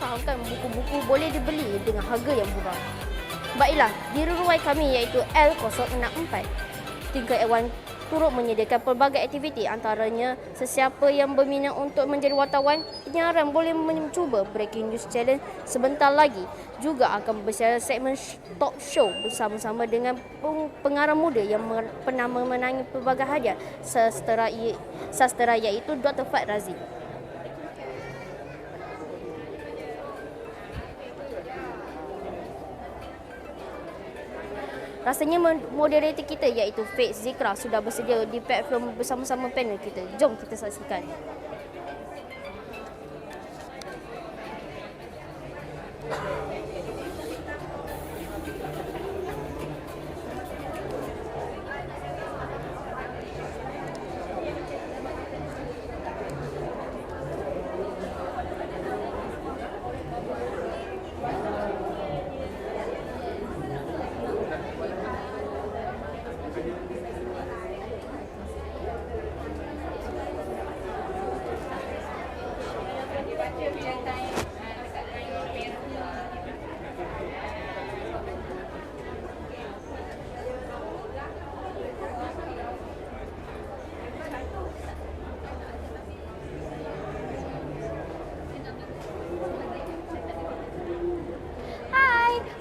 fahamkan buku-buku boleh dibeli dengan harga yang murah. Baiklah, di ruai kami iaitu L064, Twinkle Awan turut menyediakan pelbagai aktiviti, antaranya sesiapa yang berminat untuk menjadi wartawan penyiaran boleh mencuba Breaking News Challenge sebentar lagi. Juga akan bersiaran segmen talk show bersama-sama dengan pengarang muda yang pernah memenangi pelbagai hadiah sastera iaitu Dr. Fad Razi. Rasanya moderator kita iaitu Faith Zikra sudah bersedia di platform bersama-sama panel kita. Jom kita saksikan.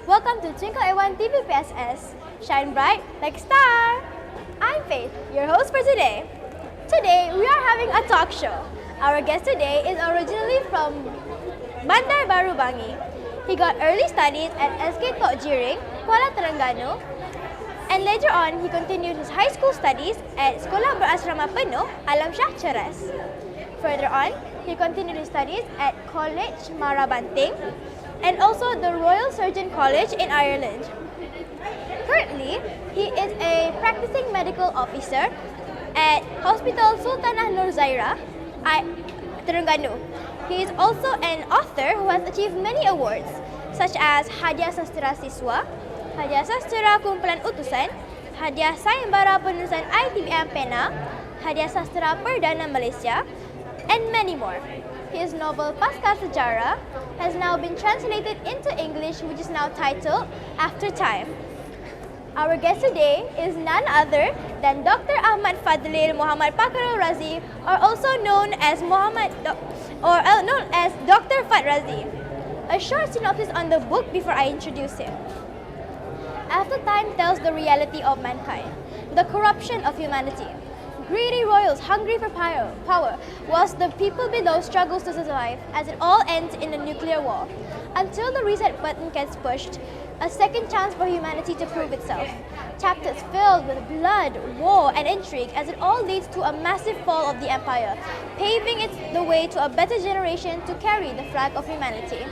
Welcome to Twinkle Awan TV PSS. Shine bright like a star. I'm Faith, your host for today. Today, we are having a talk show. Our guest today is originally from Bandar Baru Bangi. He got early studies at SK Tok Jiring, Kuala Terengganu. And later on, he continued his high school studies at Sekolah Berasrama Penuh, Alam Shah Ceras. Further on, he continued his studies at College Marabanting and also the Royal Surgeon College in Ireland. Currently, he is a practicing medical officer at Hospital Sultanah Nur Zairah, Terengganu. He is also an author who has achieved many awards such as Hadiah Sastera Siswa, Hadiah Sastera Kumpulan Utusan, Hadiah Sayembara Penulisan ITBM Pena, Hadiah Sastera Perdana Malaysia, and many more. His novel Pasca Sejarah has now been translated into English, which is now titled After Time. Our guest today is none other than Dr. Ahmad Fadlil Muhammad Pakarul Razi, or also known as Dr. Fad Razi. A short synopsis on the book before I introduce him. After Time tells the reality of mankind, the corruption of humanity. Greedy royals hungry for power, whilst the people below struggles to survive as it all ends in a nuclear war. Until the reset button gets pushed, a second chance for humanity to prove itself. Chapters filled with blood, war and intrigue as it all leads to a massive fall of the empire, paving the way to a better generation to carry the flag of humanity.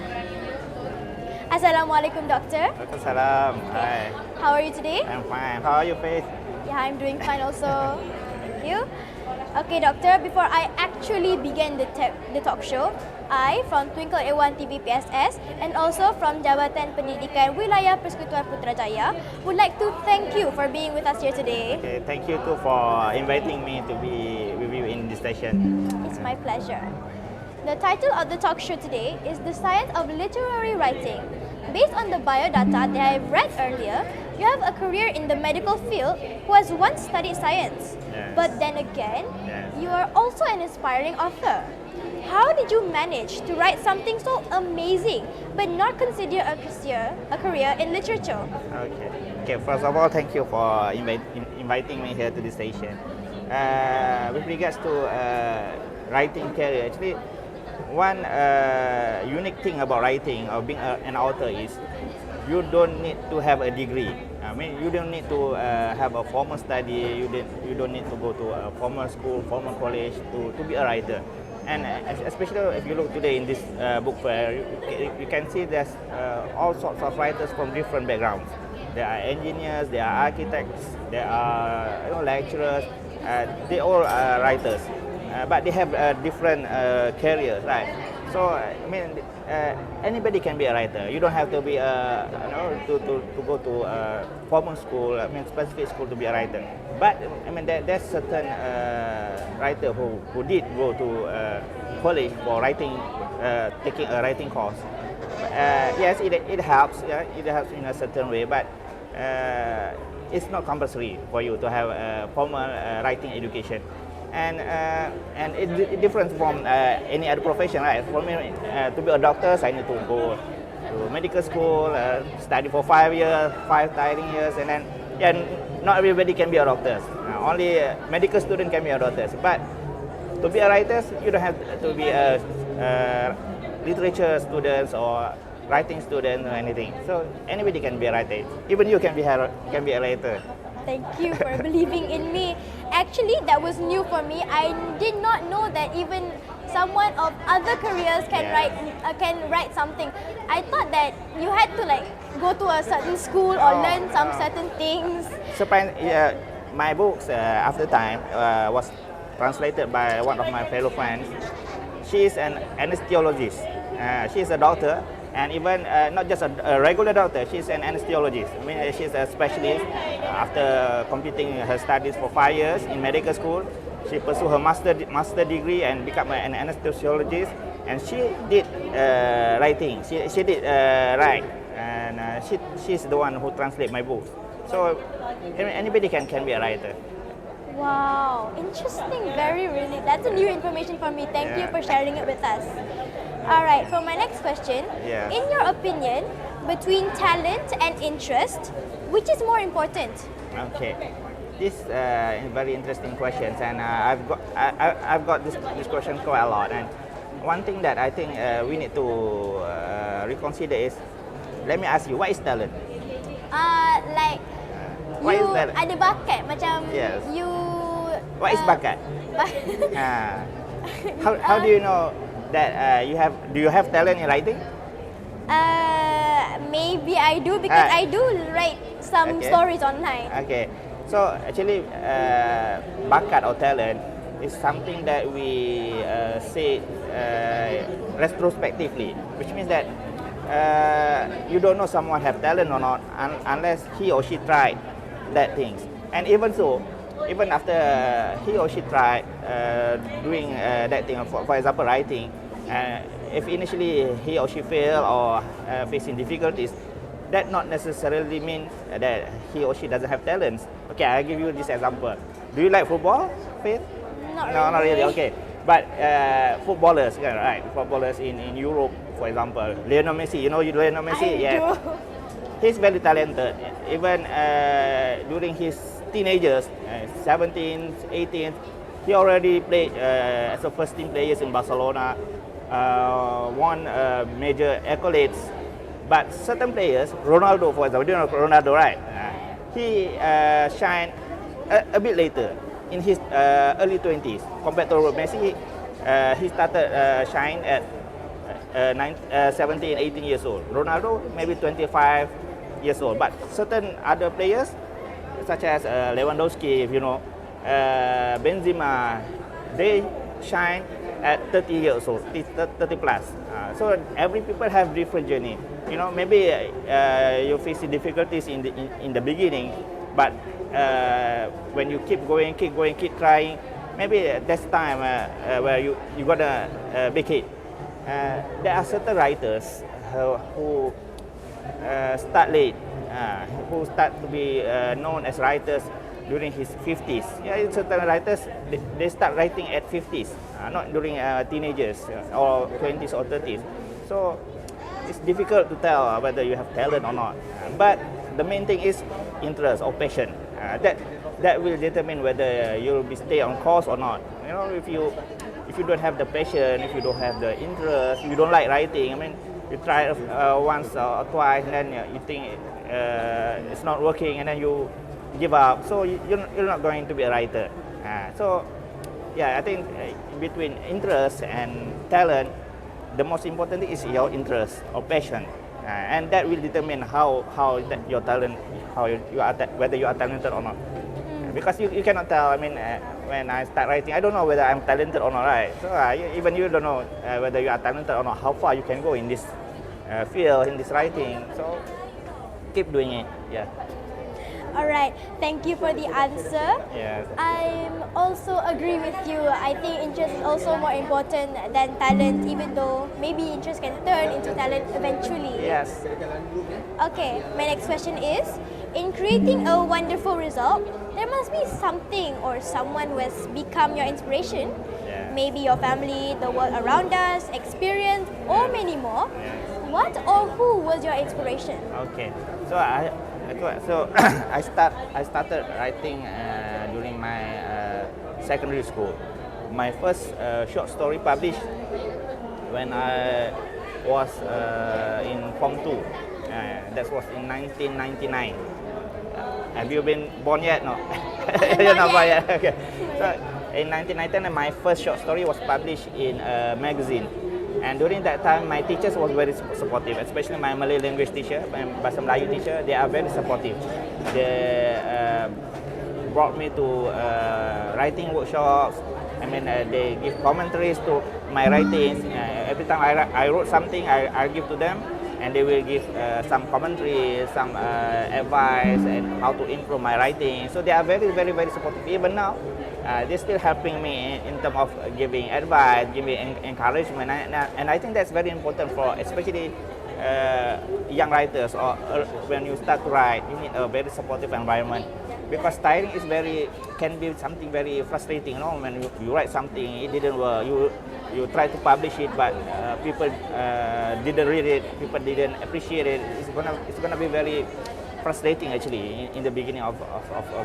Assalamualaikum, Doctor. Assalam. Hi. How are you today? I'm fine. How are you, Faith? Yeah, I'm doing fine also. Thank you. Okay, Doctor, before I actually begin the talk show, I, from Twinkle Awan TV PSS and also from Jabatan Pendidikan Wilayah Persekutuan Putrajaya, would like to thank you for being with us here today. Okay, thank you too for inviting me to be with you in this session. It's my pleasure. The title of the talk show today is The Science of Literary Writing. Based on the biodata that I've read earlier, you have a career in the medical field who has once studied science. Yes. But then again, Yes. you are also an inspiring author. How did you manage to write something so amazing but not consider a career in literature? Okay. First of all, thank you for inviting me here to this station. With regards to writing career, actually, one unique thing about writing or being an author is you don't need to have a degree. I mean, you don't need to have a formal study. You don't need to go to a formal school, formal college to be a writer. And especially if you look today in this book fair, you can see there's all sorts of writers from different backgrounds. There are engineers, there are architects, there are lecturers. They all are writers, but they have different careers, right? So I mean, anybody can be a writer. You don't have to be to go to a formal school, I mean specific school to be a writer. But I mean, there's certain writer who did go to college for writing, taking a writing course. Yes, it helps. Yeah, it helps in a certain way, but it's not compulsory for you to have a formal writing education. And it's different from any other profession, right? For me, to be a doctor, I need to go to medical school, study for 5 years, 5 tiring years, and then yeah, not everybody can be a doctor. Only medical student can be a doctor. But to be a writer, you don't have to be a literature student or writing student or anything. So anybody can be a writer. Even you can be a writer. Thank you for believing in me. Actually, that was new for me. I did not know that even someone of other careers can write something. I thought that you had to like go to a certain school or learn some certain things. So my books after time was translated by one of my fellow friends. She is an anesthesiologist. She is a doctor. And even not just a regular doctor, she's an anesthesiologist. I mean, she's a specialist. After completing her studies for 5 years in medical school, she pursued her master degree and become an anesthesiologist. And she did writing. She did write, and she's the one who translates my books. So anybody can be a writer. Wow, interesting. Really. That's a new information for me. Thank you for sharing it with us. All right, for my next question, in your opinion, between talent and interest, which is more important? Okay, this is very interesting questions, and I've got this question quite a lot. And one thing that I think we need to reconsider is, let me ask you, what is talent? Like what you is talent? ada bakat, macam you. What is bakat? How do you know that do you have talent in writing? Maybe I do, because I do write some stories online. Okay, so actually bakat or talent is something that we say retrospectively, which means that you don't know someone have talent or not unless he or she tried that things. And even so, even after he or she tried doing that thing, for example, writing, if initially he or she fail or facing difficulties, that not necessarily mean that he or she doesn't have talents. Okay, I'll give you this example. Do you like football, Faith? Not really. Okay, but footballers, right? Footballers in Europe, for example, Lionel Messi. You know Lionel Messi? I do. He's very talented. Even during his teenagers, 17, 18, he already played as a first team player in Barcelona, won major accolades. But certain players, Ronaldo for example, you know Ronaldo, right? He shined a bit later, in his early 20s. Compared to Messi, he started shine at 17, 18 years old. Ronaldo, maybe 25 years old. But certain other players, such as Lewandowski, you know, Benzema, they shine at 30 years old, 30 plus. So every people have different journey. You know, maybe you face difficulties in the beginning, but when you keep going, keep trying, maybe that's time where you gonna make it. There are certain writers who start late, who start to be known as writers during his 50s. Yeah, certain writers, they start writing at 50s, not during teenagers or 20s or 30s. So it's difficult to tell whether you have talent or not. But the main thing is interest or passion. That will determine whether you'll be stay on course or not. You know, if you don't have the passion, if you don't have the interest, you don't like writing. I mean, you try once or twice, and then you think it's not working, and then you give up. So you're not going to be a writer. So yeah, I think between interest and talent, the most important thing is your interest or passion, and that will determine how your talent, whether you are talented or not. Because you cannot tell. I mean, when I start writing, I don't know whether I'm talented or not, right? So even you don't know whether you are talented or not, how far you can go in this field, in this writing. So keep doing it. Yeah. Alright, thank you for the answer. Yes. I'm also agree with you. I think interest is also more important than talent, even though maybe interest can turn into talent eventually. Yes. Okay, my next question is, in creating a wonderful result, there must be something or someone who has become your inspiration. Yeah. Maybe your family, the world around us, experience, or many more. Yes. What or who was your inspiration? Okay. So I started writing during my secondary school. My first short story published when I was in Form 2. That was in 1999. Have you been born yet? No. You're not born yet. Okay. So in 1999, my first short story was published in a magazine. And during that time, my teachers were very supportive, especially my Malay language teacher, my Bahasa Melayu teacher. They are very supportive. They brought me to writing workshops. I mean, they give commentaries to my writings. Every time I wrote something, I give to them, and they will give some commentary, some advice, and how to improve my writing. So they are very, very, very supportive. Even now, they're still helping me in terms of giving advice, giving encouragement, and I think that's very important for especially young writers or when you start to write, you need a very supportive environment. Because tiring is can be something very frustrating. You know, when you write something, it didn't work. You try to publish it, but people didn't read it. People didn't appreciate it. It's gonna be very frustrating actually in the beginning of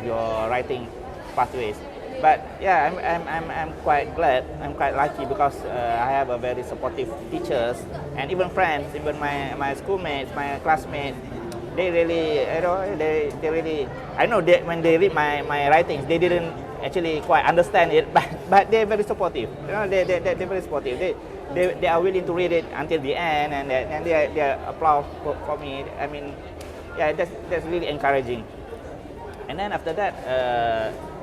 your writing pathways. But yeah, I'm quite glad. I'm quite lucky because I have a very supportive teachers and even friends, even my schoolmates, my classmates. They really, you know, they really. I know that when they read my writings, they didn't actually quite understand it, but they're very supportive. You know, they're very supportive. They are willing to read it until the end, and they applaud for me. I mean, yeah, that's really encouraging. And then after that,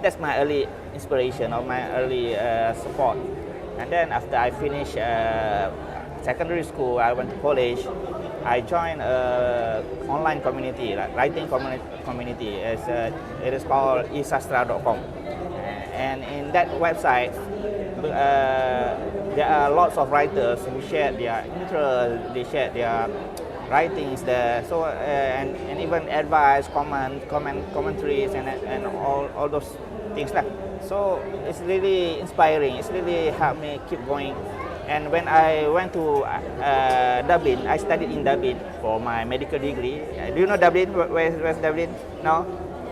that's my early inspiration or my early support. And then after I finished secondary school, I went to college. I joined an online community, like writing community. It is called isastra.com. And in that website, there are lots of writers who share their interest, they share their writings there. So and even advice, commentaries, and all those things like. So it's really inspiring. It's really helped me keep going. And when I went to Dublin, I studied in Dublin for my medical degree. Do you know Dublin? Where's Dublin? No?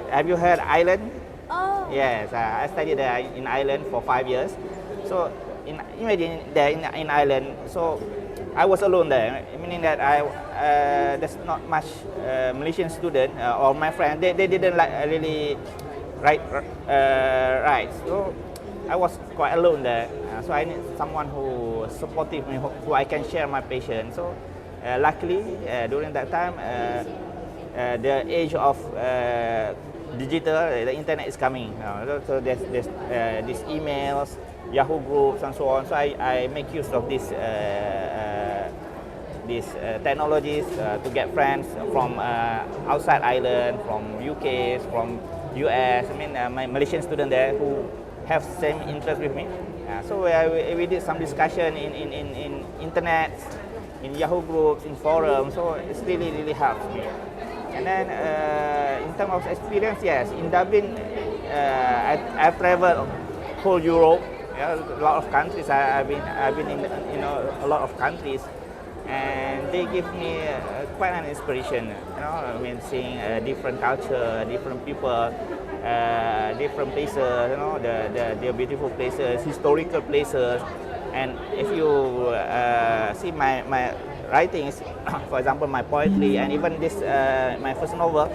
Have you heard Ireland? Oh. Yes, I studied there in Ireland for 5 years. So imagine there in Ireland, so I was alone there, meaning that there's not much Malaysian student or my friend. They didn't really write. So I was quite alone there. So I need someone who supportive me, who I can share my passion. So luckily during that time, the age of digital, the internet is coming. So there's these emails, Yahoo groups, and so on. So I make use of these technologies to get friends from outside Ireland, from UK, from US. I mean, my Malaysian student there who have same interest with me. So we did some discussion in internet, in Yahoo groups, in forums. So it's really helps me. And then in terms of experience, yes, in Dublin, I've traveled whole Europe. Yeah, a lot of countries. I've been in a lot of countries, and they give me quite an inspiration. You know, I mean, seeing different culture, different people, different places. You know, the beautiful places, historical places. And if you see my writings, for example, my poetry, and even this my first novel,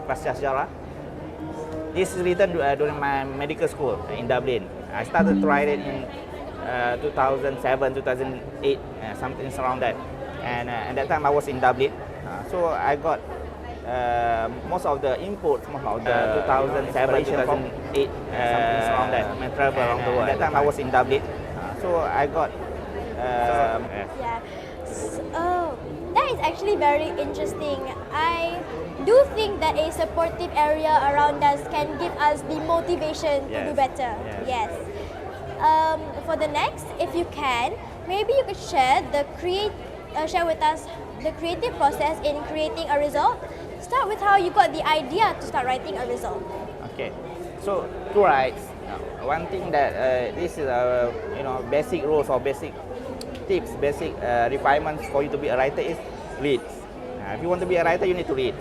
Pasca Sejarah. This is written during my medical school in Dublin. I started to write it in 2007, 2008, something around that. And at that time I was in Dublin. So I got most of the input, most of the 2007, 2008, something around that. My travel around the world. At that time I was in Dublin. So I got. Yeah. Oh, that is actually very interesting. I do think that a supportive area around us can give us the motivation to do Yes. better. Yes. Yes. For the next, if you can, maybe you could share with us the creative process in creating a result. Start with how you got the idea to start writing a result. Okay, so to write, one thing that this is basic rules or basic tips, basic requirements for you to be a writer is read. If you want to be a writer, you need to read.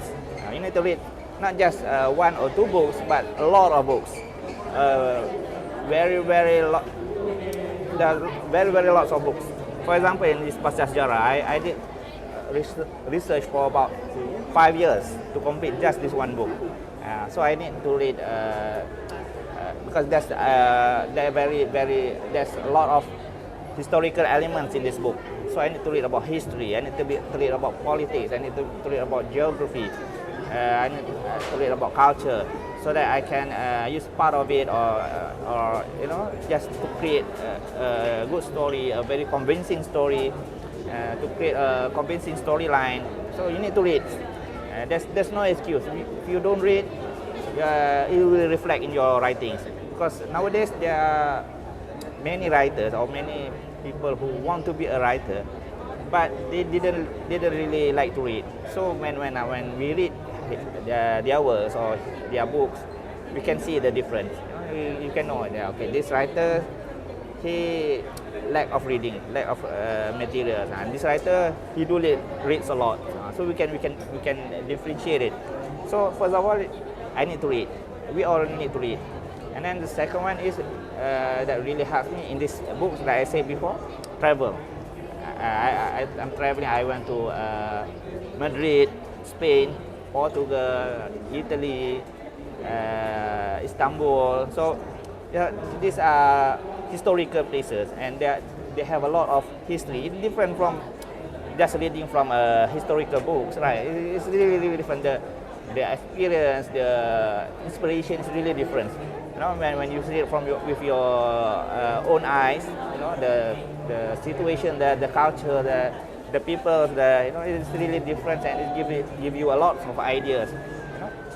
You need to read not just one or two books, but a lot of books. Very very lot. There are very lots of books. For example, in this Pasca Sejarah, I did research for about 5 years to complete just this one book. So I need to read because there's there's a lot of historical elements in this book. So I need to read about history. I need to read about politics. I need to read about geography. I need to read about culture, so that I can use part of it, or just to create a good story, a very convincing story, to create a convincing storyline. So you need to read. There's no excuse. If you don't read, it will reflect in your writings. Because nowadays there are many writers or many people who want to be a writer, but they didn't really like to read. So when we read their works or their books, we can see the difference. You can know, okay, this writer, he lack of reading, lack of materials, and this writer, he do reads a lot. So we can differentiate it. So first of all, I need to read. We all need to read. And then the second one is that really helps me in this books, like I said before, travel. I'm traveling. I went to Madrid, Spain, Portugal, Italy, Istanbul. So these are historical places, and they have a lot of history. It's different from just reading from historical books, right? It's really different. The experience, the inspiration is really different. When you see it with your own eyes, the situation, the culture, the people, it's really different, and it give you a lot of ideas.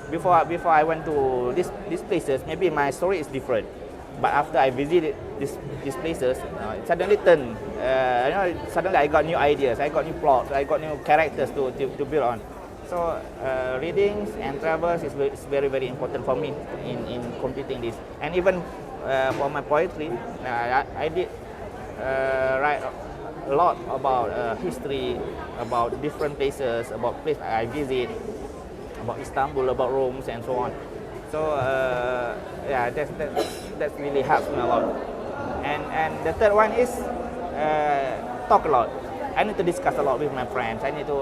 Before I went to these places, maybe my story is different, but after I visited these places, it suddenly turned. Suddenly I got new ideas, I got new plots, I got new characters to build on. So readings and travels is very important for me in completing this. And even for my poetry, I did write a lot about history, about different places, about places I visit, about Istanbul, about Rome, and so on. So that really helps me a lot. And the third one is talk a lot. I need to discuss a lot with my friends. I need to,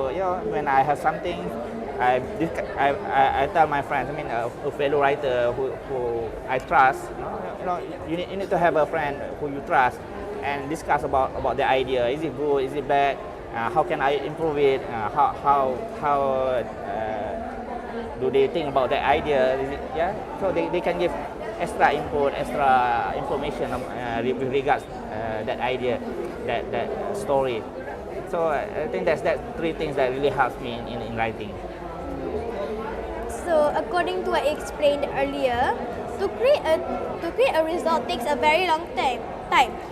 when I have something, I tell my friends. I mean, a fellow writer who I trust. You need to have a friend who you trust and discuss about the idea. Is it good? Is it bad? How can I improve it? How do they think about that idea? So they can give extra input, extra information with regards that idea, that story. So I think that's three things that really helps me in writing. So according to what I explained earlier, to create a result takes a very long time.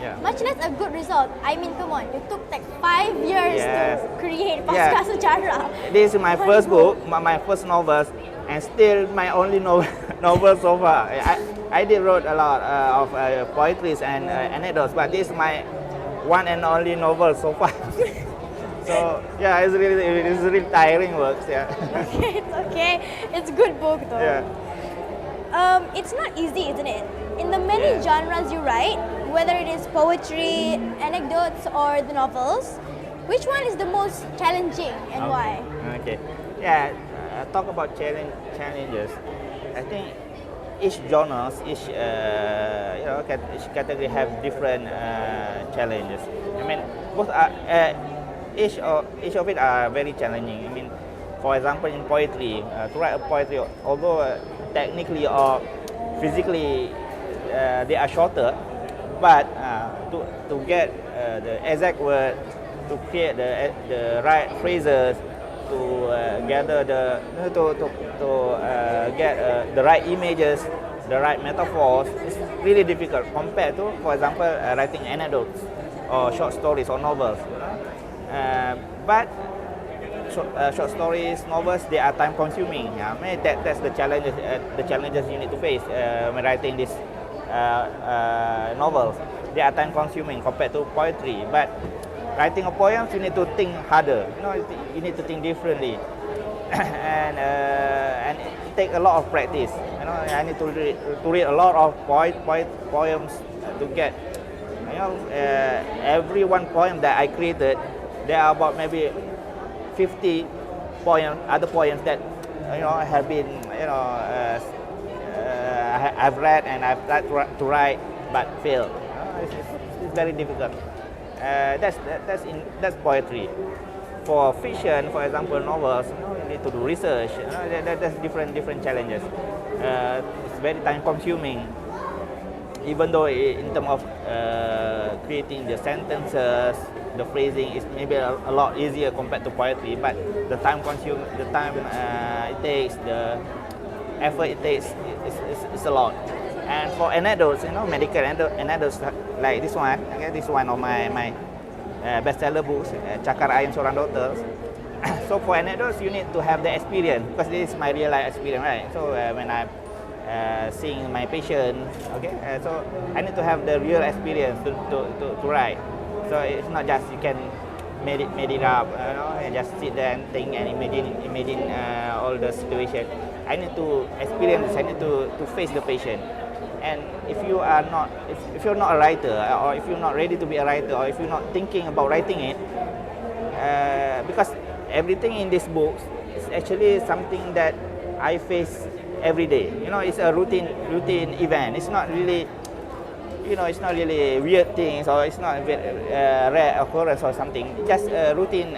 Yeah. Much less a good result. I mean, come on, it took like 5 years Yes. to create Pasca Sejarah. This is my first book, my first novels, and still my only novel so far. I did wrote a lot of poetries and anecdotes, but this is my one and only novel so far. So it's really tiring work. Yeah. It's okay. It's a good book though. Yeah. It's not easy, isn't it? In the many Yeah. genres you write, whether it is poetry, anecdotes, or the novels, which one is the most challenging and why? Okay. Yeah. Talk about challenges. I think each genres, each category have different challenges. I mean, both are each of it are very challenging. I mean, for example, in poetry, to write a poetry, although technically or physically they are shorter, but to get the exact word, to create the right phrases, to gather the get the right images, the right metaphors. It's really difficult compared to, for example, writing anecdotes or short stories or novels. But short stories, novels, they are time consuming. I mean, that's the challenges you need to face when writing these novels. They are time consuming compared to poetry. But writing a poem, you need to think harder. You need to think differently, and it take a lot of practice. I need to read a lot of poems to get. Every one poem that I created, there are about maybe 50 other poems that have been I've read and I've tried to write but failed. It's very difficult. That's poetry. For fiction, for example, novels, you need to do research. That's different challenges. It's very time consuming. Even though in terms of creating the sentences, the phrasing is maybe a lot easier compared to poetry, but the time it takes, the effort it takes is a lot. And for anecdotes, medical anecdotes like this one, okay, this one of my bestseller books, Cakar Ain Seorang Dokter. So for anecdotes, you need to have the experience, because this is my real life experience, right? So when I'm seeing my patient, okay, so I need to have the real experience to write. So it's not just you can made it up, and just sit there and think and imagine all the situation. I need to experience this. I need to face the patient. And if you're not a writer, or if you're not ready to be a writer, or if you're not thinking about writing it, because everything in this book is actually something that I face every day. It's a routine event. It's not really, it's not really weird things, or it's not a rare occurrence or something. Just a routine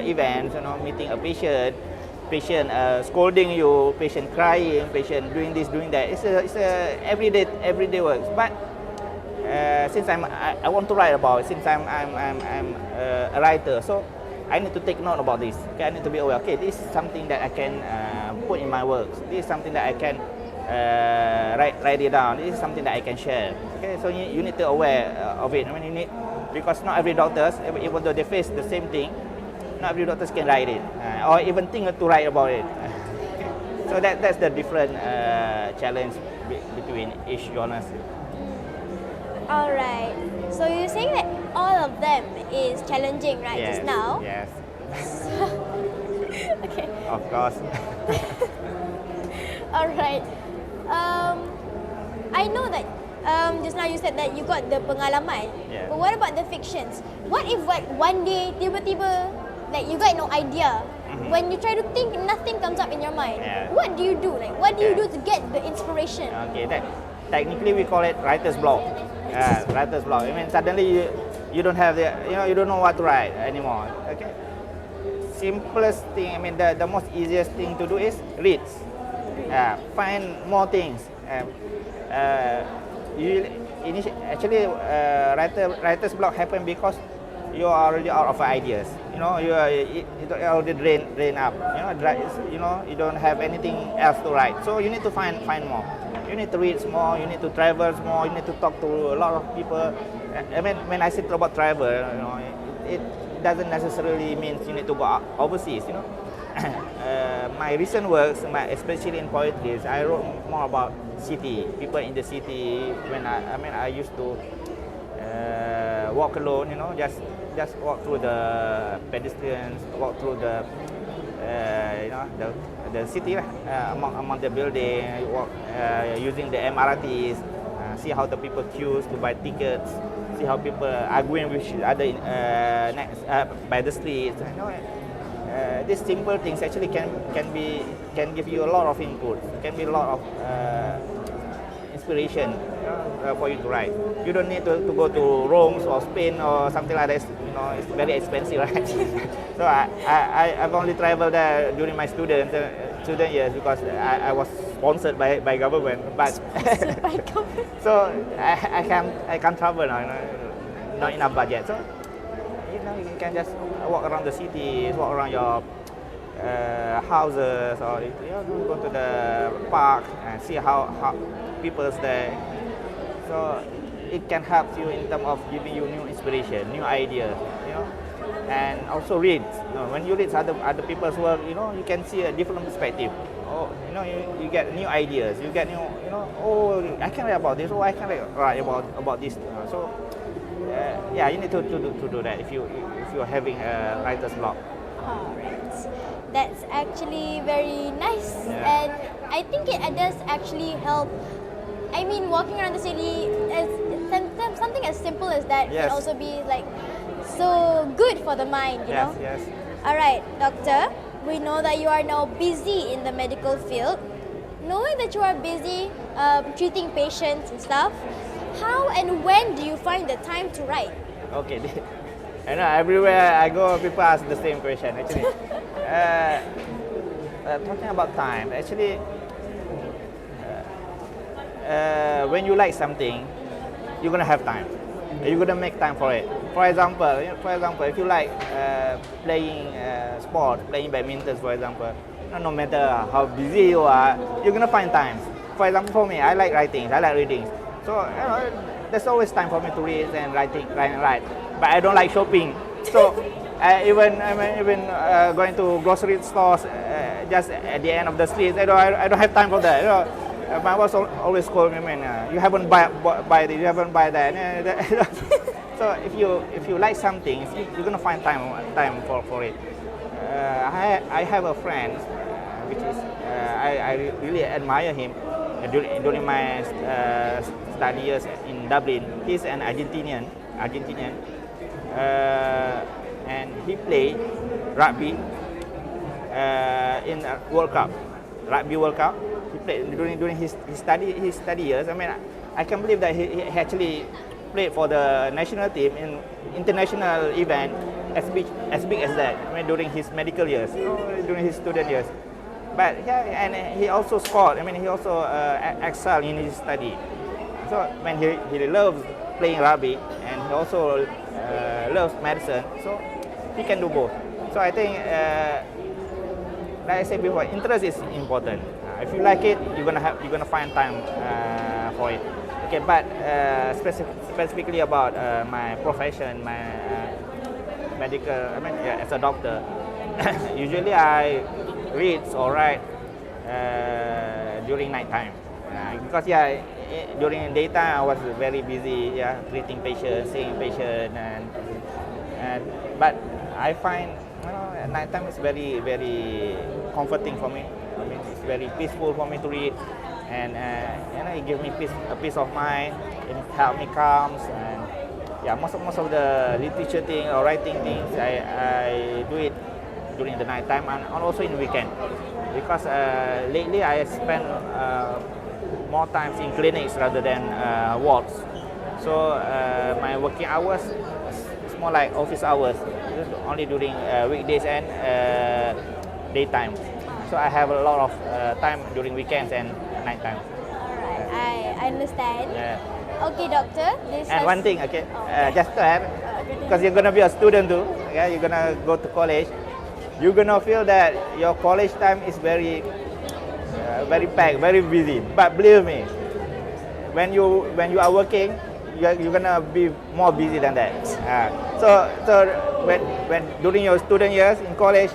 events. Meeting a patient scolding you, patient crying, patient doing this, doing that. It's a everyday work. But since I want to write about it, since I'm a writer, so I need to take note about this. Okay, I need to be aware. Okay, this is something that I can put in my works. This is something that I can write it down. This is something that I can share. Okay, so you need to aware of it. I mean, because not every doctors, even though they face the same thing, not every doctors can write it, or even think to write about it. So that's the different challenge between each genres. All right. So you're saying that all of them is challenging, right? Yes, Just now. Yes. Okay. Of course. All right. I know that just now you said that you got the pengalaman. Yeah. But what about the fictions? What if one day tiba-tiba like you got no idea? When you try to think, nothing comes up in your mind. Yeah. What do you do? Like, what do you Yeah. do to get the inspiration? Okay, technically we call it writer's block. Writer's block. I mean, suddenly you don't have you don't know what to write anymore. Okay. Simplest thing. I mean, the most easiest thing to do is read. Find more things. Actually, writer's block happen because you are already out of ideas. You already drain up. You don't have anything else to write. So you need to find more. You need to read more. You need to travel more. You need to talk to a lot of people. I mean, when I say about travel, it doesn't necessarily mean you need to go overseas. My recent works, especially in poetry, I wrote more about city, people in the city. When I used to walk alone, just walk through the pedestrians, walk through the city, among the building, walk using the MRTs, see how the people queues to buy tickets, see how people arguing with each other by the streets. These simple things actually can give you a lot of input, can be a lot of inspiration for you to write. You don't need to go to Rome or Spain or something like that. It's very expensive, right? So I've only traveled there during my student years because I was sponsored by government. But so I can't travel now. Not enough budget. So you can just walk around the city, walk around your houses, or go to the park and see how people's there. So it can help you in terms of giving you new inspiration, new ideas, and also read. When you read other people's work, you can see a different perspective. Oh, you get new ideas. You get new, oh, I can write about this. Oh, I can write about this. So yeah, you need to do that if you're having a writer's block. Alright. That's actually very nice, Yeah. and I think it does actually help. I mean, walking around the city is something as simple as that can Yes. also be like so good for the mind, you know. Yes. Alright, doctor, we know that you are now busy in the medical field. Knowing that you are busy treating patients and stuff, how and when do you find the time to write? Okay. I know everywhere I go, people ask the same question. Actually, talking about time, actually, when you like something, you're gonna have time. You're gonna make time for it. For example, if you like playing sport, playing badminton, for example, no matter how busy you are, you're gonna find time. For example, for me, I like writing, I like reading. So there's always time for me to read and write. But I don't like shopping. So even going to grocery stores just at the end of the street, I don't have time for that. My boss always call me, man, you haven't buy this, you haven't buy that. So if you like something, you're gonna find time for it. I have a friend, which is I really admire him. During my study years in Dublin, he's an Argentinian, and he played rugby in a World Cup, Rugby World Cup. He played during his study years. I mean, I can believe that he actually played for the national team in international event as big as that. I mean, during his medical years, during his student years. But yeah, and he also scored. I mean, he also excelled in his study. So when he loves playing rugby and he also loves medicine, so he can do both. So I think, like I said before, interest is important. If you like it, you're gonna find time for it. Okay, but specifically about my profession, my medical. I mean, yeah, as a doctor, usually I read or write during night time because during daytime I was very busy treating patients, seeing patients, and but I find at night time is very comforting for me. I mean, it's very peaceful for me to read, and it gives me peace of mind. It helps me calm, and most of the literature thing or writing things I do it during the night time and also in the weekend, because lately I spend more times in clinics rather than wards. So my working hours is more like office hours, only during weekdays and daytime. So I have a lot of time during weekends and night time. Alright, I understand. Yeah. Okay, doctor. And one thing, okay, just to add, because you're gonna be a student too, you're gonna go to college. You're gonna feel that your college time is very packed, very busy. But believe me, when you are working, you're gonna be more busy than that. So when during your student years in college,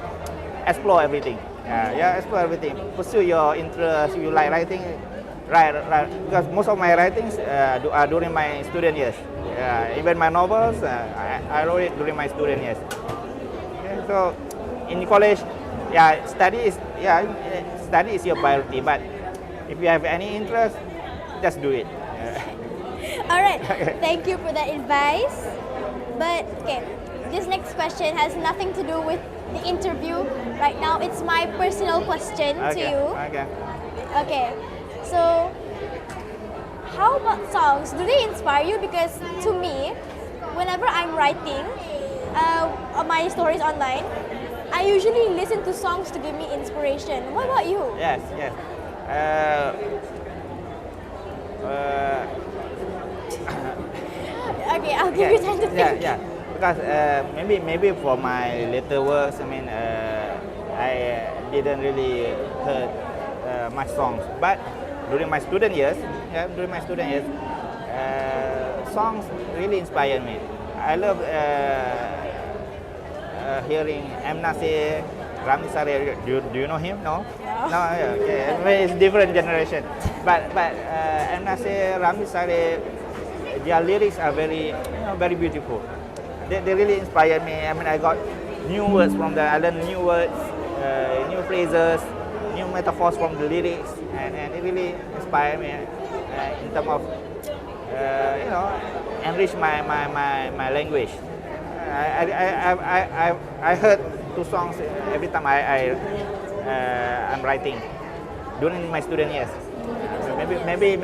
explore everything. Explore everything. Pursue your interest. You like writing, write. Because most of my writings are during my student years. Even my novels, I wrote it during my student years. Okay, so in college, study is your priority. But if you have any interest, just do it. All right. Thank you for that advice. But okay, this next question has nothing to do with the interview. Right now, it's my personal question to you. Okay. So, how about songs? Do they inspire you? Because to me, whenever I'm writing my stories online, I usually listen to songs to give me inspiration. What about you? Yes. Okay, I'll give you time to think. because maybe for my later works, I mean, I didn't really heard much songs, but during my student years, songs really inspired me. I love hearing M. Nasir, Ramli Sarip. Do you know him? No. No. Yeah, okay. Anyway, it's different generation. But M. Nasir, Ramli Sarip, their lyrics are very beautiful. They really inspired me. I mean, I got new words from them. I learned new words, new phrases, new metaphors from the lyrics, and it really inspired me in terms of enrich my language. I heard two songs every time I'm writing during my student years. Maybe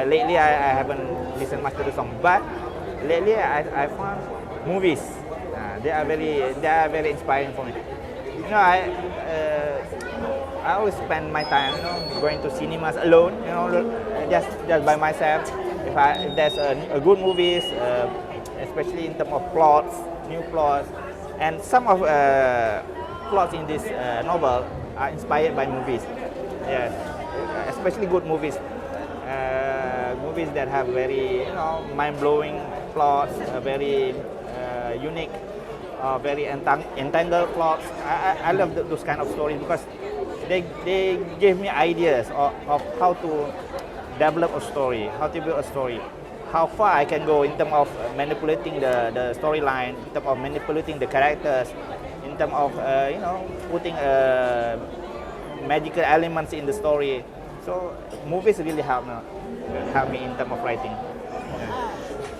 lately I haven't listened much to the song, but lately I found movies. They are very inspiring for me. You know, I always spend my time, going to cinemas alone. Just by myself. If there's a good movies, especially in terms of plots, new plots, and some of plots in this novel are inspired by movies. Yes, especially good movies. Movies that have very mind-blowing plots, very unique, very entangled plots. I love those kind of stories because they give me ideas of how to develop a story, how to build a story, how far I can go in terms of manipulating the storyline, in terms of manipulating the characters, in terms of putting magical elements in the story. So movies really help me in terms of writing.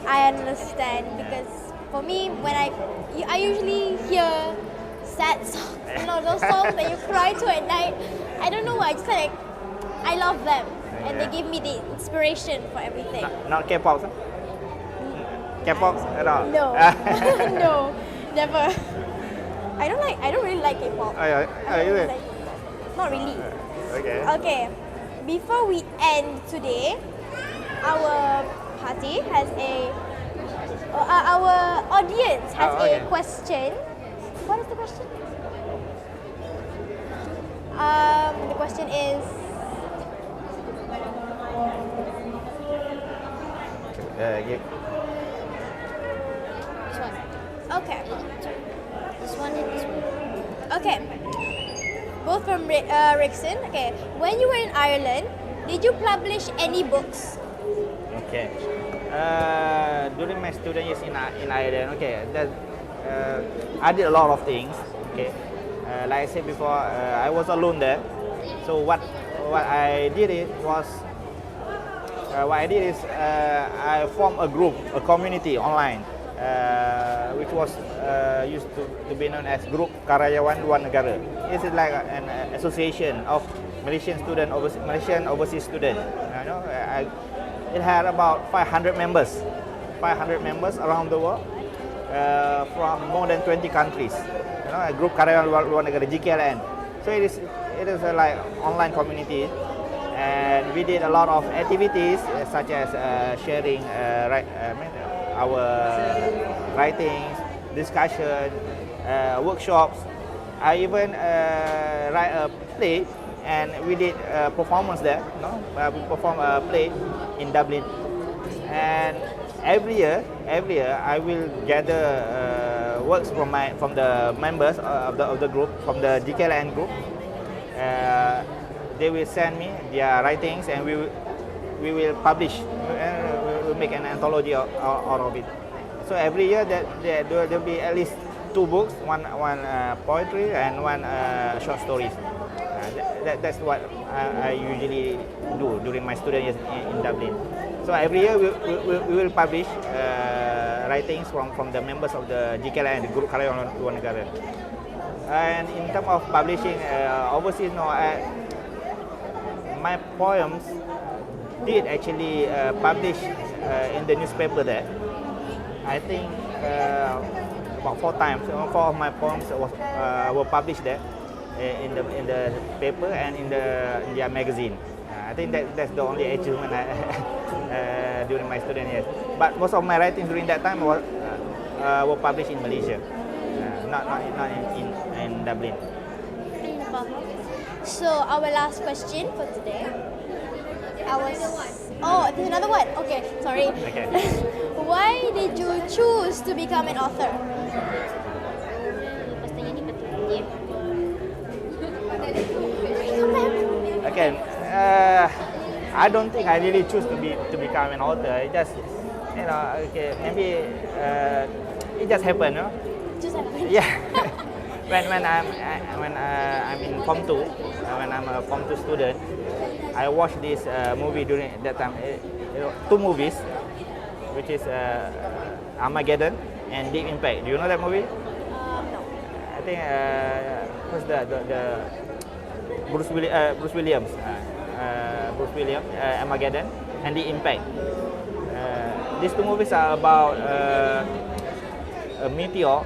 I understand because for me, when I usually hear sad songs, those songs that you cry to at night. I don't know why, just like I love them, and they give me the inspiration for everything. Not K-pop, huh? K-pop at all? No, no, never. I don't really like K-pop. Not really. Okay. Okay. Before we end today, our party has our audience has a question. What is the question? The question is. This one. Okay. This one and this one. Okay. Both from Rickson. Okay. When you were in Ireland, did you publish any books? Okay. During my student years in Ireland, okay, I did a lot of things. Okay. Like I said before, I was alone there. So what I did is I formed a group, a community online, which was used to be known as Group Karyawan Luar Negara. It's like an association of Malaysian overseas students. It had about 500 members around the world from more than 20 countries. A Group Karyawan Luar Negara, GKLN. So it is a like online community. And we did a lot of activities such as sharing our writings, discussion, workshops. I even write a play, and we did a performance there. We performed a play in Dublin, and every year I will gather works from the members of the group, from the GKLN group. They will send me their writings, and we will publish. We will make an anthology out of it. So every year there will be at least 2 books, one poetry and one short stories. That's what I usually do during my student years in Dublin. So every year we will publish writings from the members of the GKLN, the Group Karyawan Luar Negara. And in terms of publishing overseas, my poems did actually publish in the newspaper there. I think about 4 times. 4 of my poems were published there in the paper and in their magazine. I think that's the only achievement during my student years. But most of my writings during that time were published in Malaysia, not in Dublin. So our last question for today. Oh, there's another one. Okay, sorry. Okay. Why did you choose to become an author? Lepas tanya ni betul dia. Okay, I don't think I really choose to become an author. It just, okay, maybe it just happened, Just happened. Yeah. when I'm in Form 2, when I'm a Form 2 student, I watched this movie during that time. Two movies, which is Armageddon and Deep Impact. Do you know that movie? No. I think who's the Bruce Williams, Armageddon and Deep Impact. These two movies are about a meteor.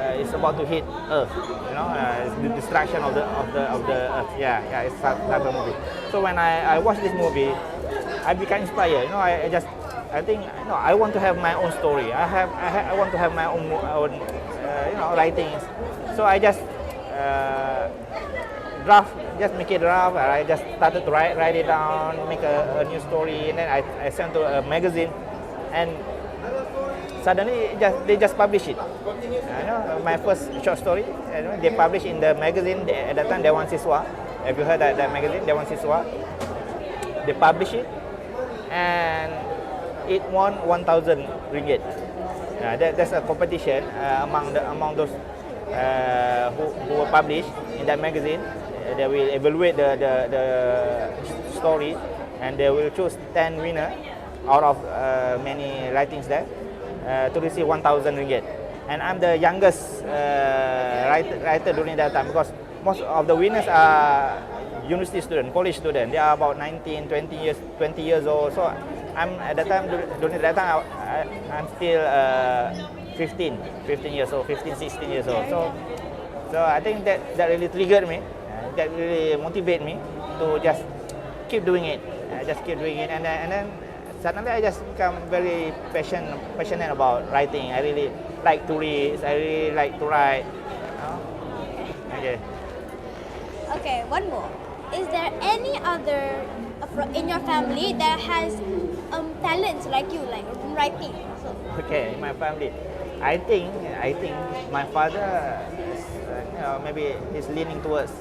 It's about to hit Earth. It's the destruction of the Earth. Yeah, it's that type of movie. So when I watched this movie, I became inspired. I think I want to have my own story. I want to have my own writings. So I just make a draft. I just started to write it down, make a new story, and then I sent to a magazine, and suddenly they just publish it. My first short story, they published in the magazine at that time, Dewan Siswa. Have you heard that magazine, Dewan Siswa? They published it, and it won 1,000 ringgit. That's a competition among those who were published in that magazine. They will evaluate the story, and they will choose 10 winners out of many writings there to receive 1,000 ringgit. And I'm the youngest writer during that time, because most of the winners are university students, college students. They are about 19, 20 years old. So I'm at that time, during that time, I'm still 15 years old, 15, 16 years old. So I think that really triggered me, that really motivated me to just keep doing it, and then suddenly I just become very passionate about writing. I really like to read. I really like to write. Okay. Okay, one more. Is there any other in your family that has talents like you, like writing? Okay, in my family, I think my father, maybe he's leaning towards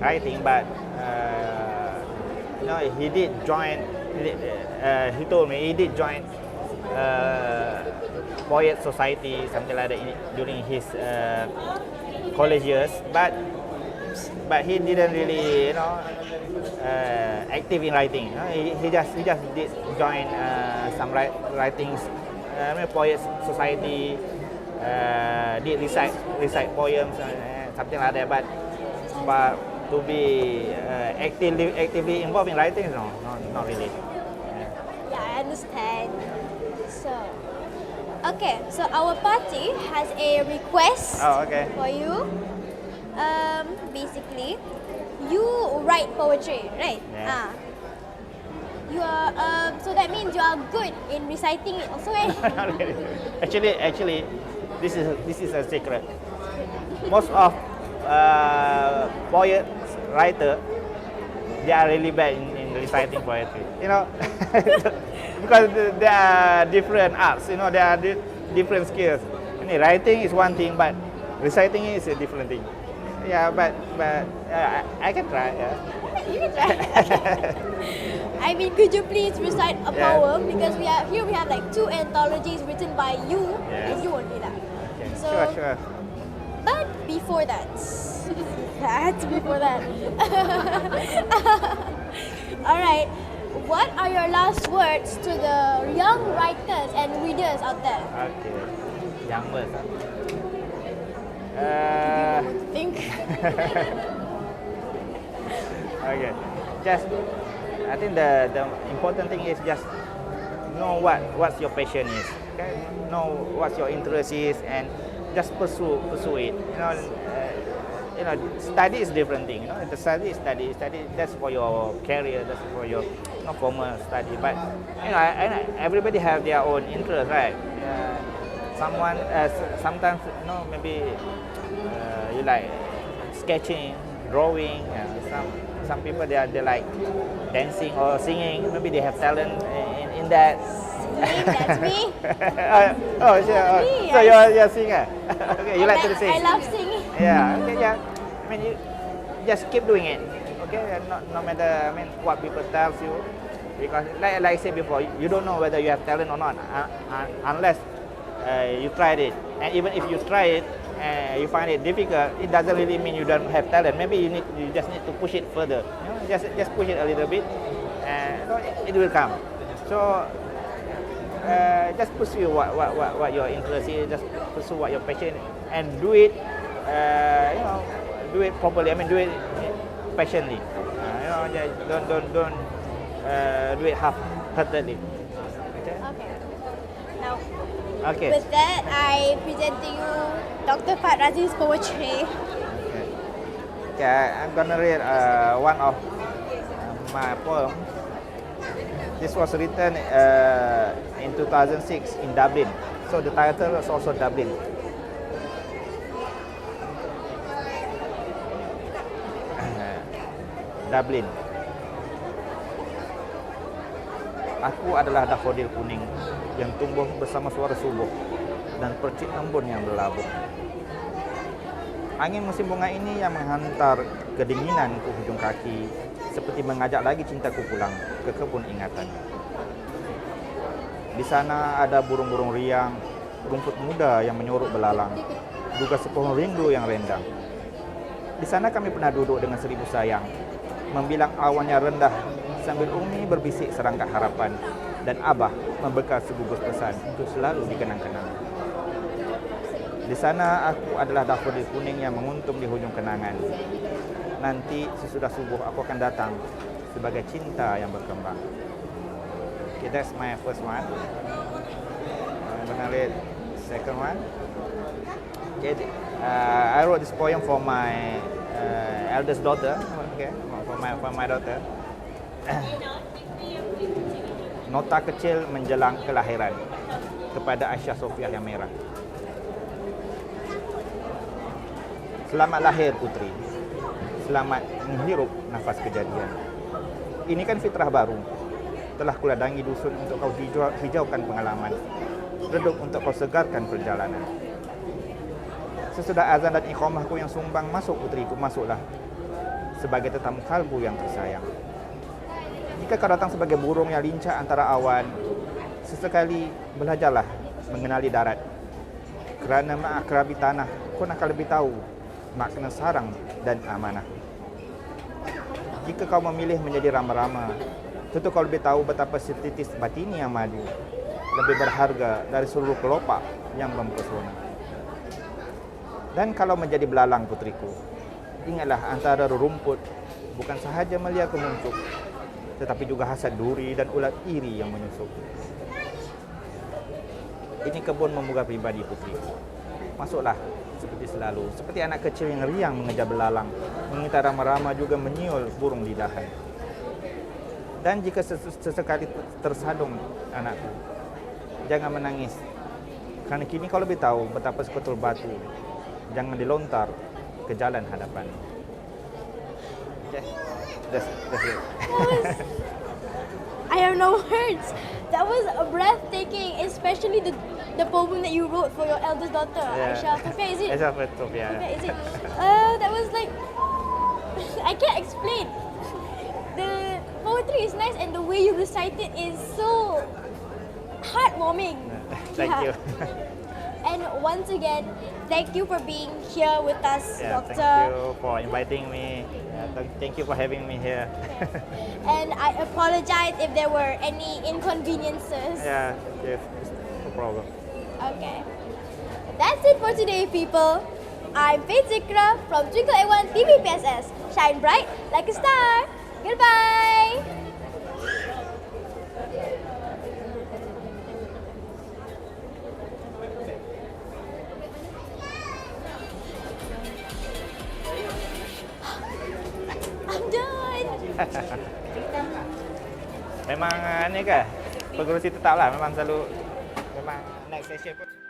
writing, but he did join. He told me he did join poet society, something like that, during his college years, but he didn't really active in writing. He just did join some writings, poet society, did recite poems, something like that, but to be actively involved in writing, no, not really. Yeah, I understand. So our party has a request for you. Basically, you write poetry, right? Yeah. You are so that means you are good in reciting it also, eh? Not really. Actually, this is a secret. Most of poets, writer, they are really bad in reciting poetry. Because there are different arts. There are different skills. Writing is one thing, but reciting is a different thing. Yeah, but I can try. Yeah. You can try. I mean, could you please recite a poem? Because we have like 2 anthologies written by you, and you won't do that. Okay. So, Sure. But before that, before that. All right. What are your last words to the young writers and readers out there? Okay. Young words. Think. Okay. I think the important thing is just know what's your passion is. Okay? Know what your interest is, and just pursue it. you know, study is different thing. You know, the study is study. That's for your career. That's for your formal study. But you know, everybody have their own interest, right? Sometimes you know maybe you like sketching, drawing. Some people they like dancing or singing. Maybe they have talent in that. Singing, that's me. Oh, sure. Me, So you're a singer. Okay, you like to sing. I love singing. Yeah. Okay. Yeah. I mean, you just keep doing it. Okay. And no matter what people tells you, because like I said before, you don't know whether you have talent or not unless you tried it. And even if you try it and you find it difficult, it doesn't really mean you don't have talent. Maybe you just need to push it further. You know, just push it a little bit, and it will come. So. Just pursue what your interest is. Just pursue what your passion, and do it. Do it properly. I mean, do it passionately. Don't do it half-heartedly. Okay. Okay. Now, Okay. with that, I present to you Dr. Fat Razi's poetry. Okay. I'm gonna read one of my poem. This was written in 2006 in Dublin. So the title is also Dublin. Dublin. Aku adalah dafodil kuning yang tumbuh bersama suara subuh dan percik embun yang berlabuh. Angin musim bunga ini yang menghantar kedinginan ke hujung kaki, seperti mengajak lagi cintaku pulang ke kebun ingatan. Di sana ada burung-burung riang, rumput muda yang menyorok belalang, juga sepohon rindu yang rindang. Di sana kami pernah duduk dengan seribu sayang, membilang awannya rendah sambil Umi berbisik serangkak harapan, dan Abah membekal segugus pesan untuk selalu dikenang-kenang. Di sana aku adalah dafodil kuning yang menguntung di hujung kenangan. Nanti sesudah subuh aku akan datang sebagai cinta yang berkembang. Okay, that's my first one. I'm gonna read second one. Okay, I wrote this poem for my eldest daughter. Okay, for my daughter. Nota kecil menjelang kelahiran kepada Aisyah Sofiah yang merah. Selamat lahir putri. Selamat menghirup nafas kejadian. Ini kan fitrah baru. Telah kuladangi dusun untuk kau hijaukan pengalaman. Redup untuk kau segarkan perjalanan. Sesudah azan dan iqamahku yang sumbang, masuk putriku, masuklah. Sebagai tetamu kalbu yang tersayang. Jika kau datang sebagai burung yang lincah antara awan, sesekali belajarlah mengenali darat. Kerana mengakrabi tanah, kau akan lebih tahu makna sarang dan amanah. Jika kau memilih menjadi rama-rama, tentu kau lebih tahu betapa setitis batini yang madu lebih berharga dari seluruh kelopak yang mempesona. Dan kalau menjadi belalang putriku, ingatlah antara rumput bukan sahaja melia kemuncuk, tetapi juga hasad duri dan ulat iri yang menyusup. Ini kebun membuka pribadi putriku. Masuklah seperti selalu, seperti anak kecil yang riang mengejar belalang, mengintai rama-rama juga menyiul burung di dahan. Dan jika sesekali tersadung anakku, jangan menangis, kerana kini kau lebih tahu betapa sekutul batu jangan dilontar ke jalan hadapan. Okay, that's it. I have no words. That was breathtaking, especially the poem that you wrote for your eldest daughter, Aisyah Sofiah, is it? Aisyah Sofiah. Is it? That was like, I can't explain. The poetry is nice and the way you recite it is so heartwarming. Thank you. And once again, thank you for being here with us, Doctor. Thank you for inviting me. Thank you for having me here. And I apologize if there were any inconveniences. Yeah, yes, no problem. Okay. That's it for today, people. I'm Faith Zikra from Twinkle A1 TV PSS. Shine bright like a star. Goodbye. Memang ni ke? Pengurusi tetap lah. Memang selalu memang next session pun.